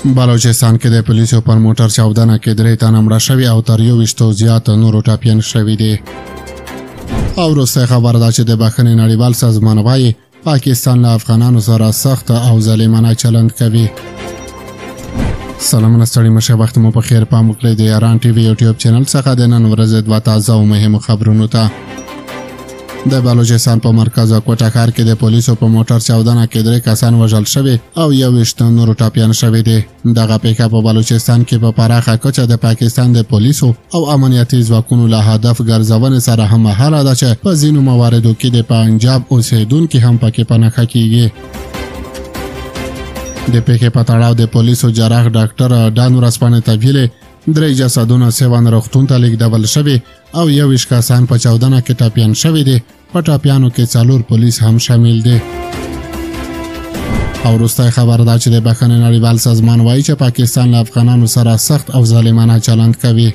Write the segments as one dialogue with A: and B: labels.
A: بلوچستان کې د پولیسو پر موټر چاودنه کې 3 تنه مړه شوي او تر 21 زیات نورو ټپیان شوي دي. او وروسته خبره ده چې د بخښنې نړیوال سازمان وايي پاکستان له افغانانو سره سخت او ظالمانه چلند کوي. سلامونه ستړي مشه، وخت مو په خیر. پام وکړئ د ایران ټي وي یوټیوب چینل څخه د نن ورځې 2 تازه او مهمو خبرونو ته. د بلوچستان په مرکز کوټه ښار کې د پولیسو په موټر چاودنه کې 3 کسان وژل شوي او 21 نورو ټپیان شوي دي. دغه پیښه په بلوچستان کې په پراخه کچه د پاکستان د پولیسو او امنیتي ځواکونو له هدف ګرځونې سره هممهاله ده چې په ځینو مواردو کې د پنجاب اوسیدونکي هم پکې په نښه کیږي. د پیښې په تړاو د پولیسو جراح ډاکټر ډان ورځپاڼې ته ویلي 3 جسدونه سیوان روغتون ته لیږدول شوي او 21 کسان په چاودنه کې ټپیان شوي دي. په ټپیانو کې 4 پولیس هم شامل دي. او وروستی خبر ده چې د بخښنې نړیوال سازمان وایي چې پاکستان له افغانانو سره سخت او ظالمانه چلند کوي.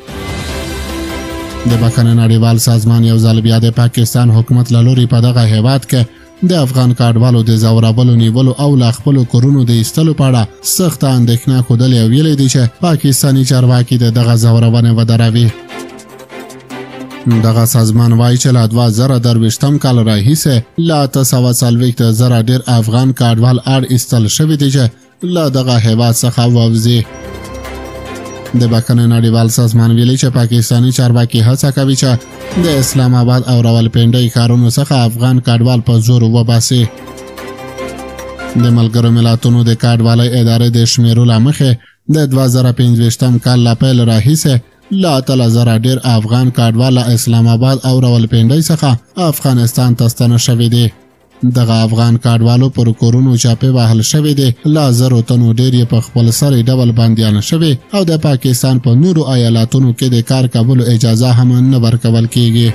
A: د بخښنې نړیوال سازمان یو ځل بیا د پاکستان حکومت له لوري په دغه هیواد کې د افغان کډوالو د ځورولو، نیولو او له خپلو کورونو د ایستلو په اړه سخته اندېښنه ښودلې او ویلي دي چې پاکستاني چارواکي د دغه ځورونې ودروي. دغه سازمان وایي چې له 2023 کال راهیسې له 840,000 ډېر افغان کډوال اړ ایستل شوي دي چې له دغه هیواد څخه ووځي. د بخښنې نړیوال سازمان ویلي چې پاکستاني چارواکي هڅه کوي چې د اسلام آباد او راولپنډۍ ښارونو څخه افغان کډوال په زور وباسي. د ملګرو ملتونو د کډوالۍ ادارې د شمیرو له مخې د 2025 کال له پیل راهیسې له 8,000 ډېر افغان کډوال له اسلام آباد او راولپنډۍ څخه افغانستان ته ستانه شوي دي. دغه افغان کډوالو پر کورونو چاپې وهل شوي دي، له 1000 تنو ډېر یې په خپل سري ډول بندیان شوي او د پاکستان په نورو ایالاتونو کې د کار کولو اجازه هم نه ورکول کیږي.